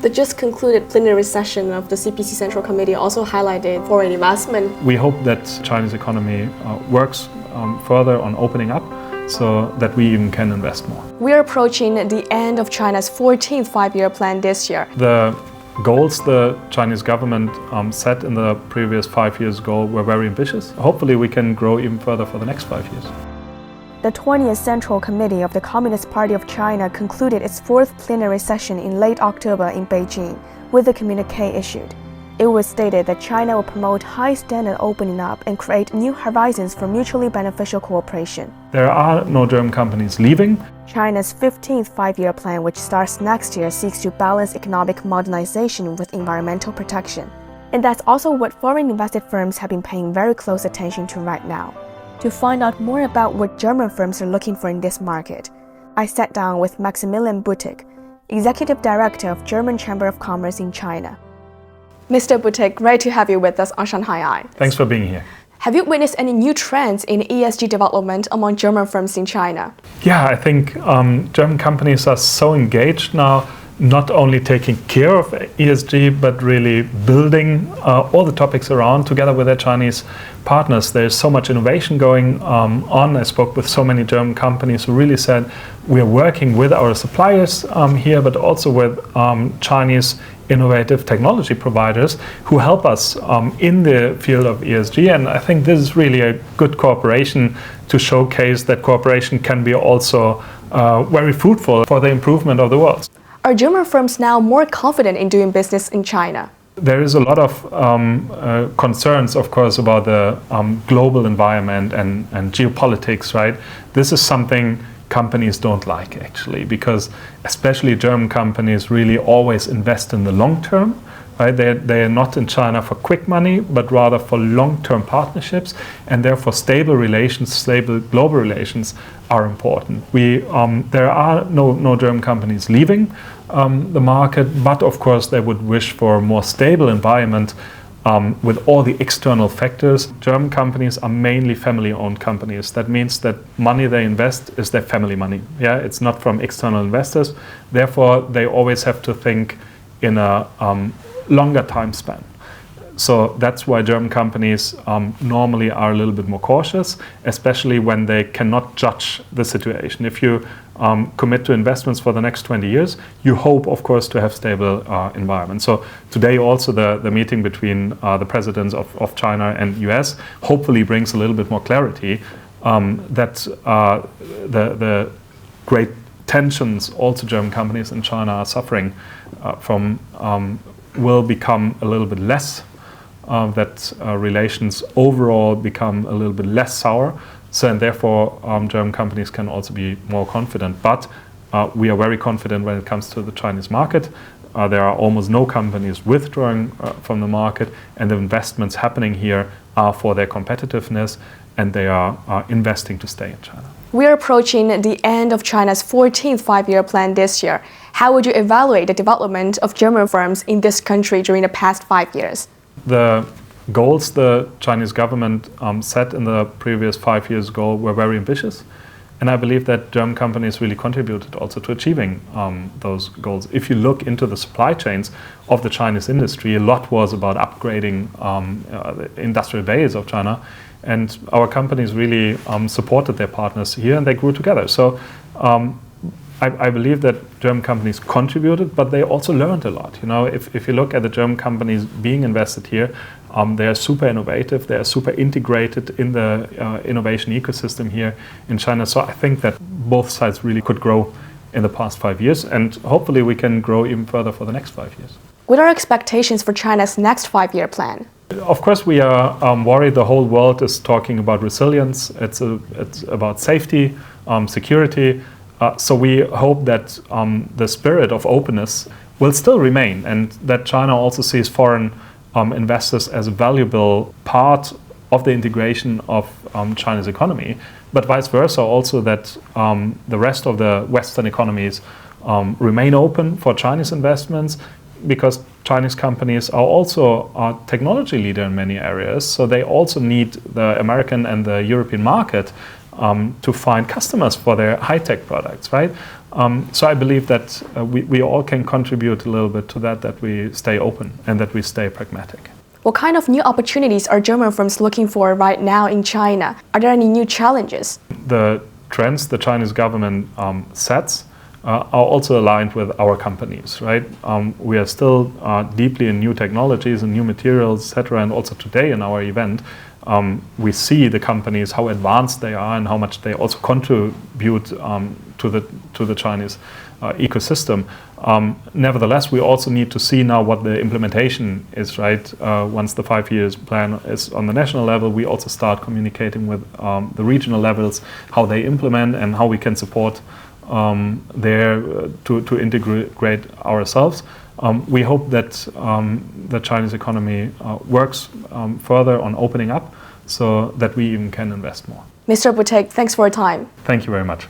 The just concluded plenary session of the CPC Central Committee also highlighted foreign investment. We hope that Chinese economy works further on opening up so that we even can invest more. We are approaching the end of China's 14th five-year plan this year. The goals the Chinese government set in the previous 5 years goal were very ambitious. Hopefully we can grow even further for the next 5 years. The 20th Central Committee of the Communist Party of China concluded its fourth plenary session in late October in Beijing with a communique issued. It was stated that China will promote high-standard opening up and create new horizons for mutually beneficial cooperation. There are no German companies leaving. China's 15th five-year plan, which starts next year, seeks to balance economic modernization with environmental protection. And that's also what foreign invested firms have been paying very close attention to right now. To find out more about what German firms are looking for in this market, I sat down with Maximilian Butek, Executive Director of German Chamber of Commerce in China. Mr. Butek, great to have you with us on Shanghai Eye. Thanks for being here. Have you witnessed any new trends in ESG development among German firms in China? Yeah, I think German companies are so engaged now, not only taking care of ESG, but really building all the topics around together with their Chinese partners. There's so much innovation going on. I spoke with so many German companies who really said we are working with our suppliers here, but also with Chinese innovative technology providers who help us in the field of ESG. And I think this is really a good cooperation to showcase that cooperation can be also very fruitful for the improvement of the world. Are German firms now more confident in doing business in China? There is a lot of concerns, of course, about the global environment and geopolitics, right? This is something companies don't like, actually, because especially German companies really always invest in the long term, right? They are not in China for quick money, but rather for long-term partnerships, and therefore stable relations, stable global relations are important. There are no German companies leaving the market, but of course they would wish for a more stable environment with all the external factors. German companies are mainly family-owned companies. That means that money they invest is their family money. Yeah, it's not from external investors. Therefore, they always have to think in a longer time span. So that's why German companies normally are a little bit more cautious, especially when they cannot judge the situation. If you commit to investments for the next 20 years, you hope, of course, to have stable environment. So today also the meeting between the presidents of China and US hopefully brings a little bit more clarity that the great tensions also German companies in China are suffering from will become a little bit less, that relations overall become a little bit less sour. So, and therefore German companies can also be more confident. But we are very confident when it comes to the Chinese market. There are almost no companies withdrawing from the market, and the investments happening here are for their competitiveness, and they are investing to stay in China. We are approaching the end of China's 14th five-year plan this year. How would you evaluate the development of German firms in this country during the past 5 years? The goals the Chinese government set in the previous 5 years goal were very ambitious. And I believe that German companies really contributed also to achieving those goals. If you look into the supply chains of the Chinese industry, a lot was about upgrading the industrial base of China. And our companies really supported their partners here, and they grew together. So I believe that German companies contributed, but they also learned a lot. You know, if you look at the German companies being invested here, they are super innovative, they are super integrated in the innovation ecosystem here in China. So I think that both sides really could grow in the past 5 years, and hopefully we can grow even further for the next 5 years. What are expectations for China's next five-year plan? Of course, we are worried. The whole world is talking about resilience. It's about safety, security. So we hope that the spirit of openness will still remain, and that China also sees foreign investors as a valuable part of the integration of China's economy, but vice versa also that the rest of the Western economies remain open for Chinese investments, because Chinese companies are also a technology leader in many areas, so they also need the American and the European market to find customers for their high-tech products, right? So I believe that we all can contribute a little bit to that we stay open and that we stay pragmatic. What kind of new opportunities are German firms looking for right now in China? Are there any new challenges? The trends the Chinese government sets are also aligned with our companies, right? We are still deeply in new technologies and new materials, etc. And also today in our event, we see the companies, how advanced they are and how much they also contribute to the Chinese ecosystem. Nevertheless, we also need to see now what the implementation is, right? Once the 5 years plan is on the national level, we also start communicating with the regional levels, how they implement and how we can support there to integrate ourselves. We hope that the Chinese economy works further on opening up so that we even can invest more. Mr. Butek, thanks for your time. Thank you very much.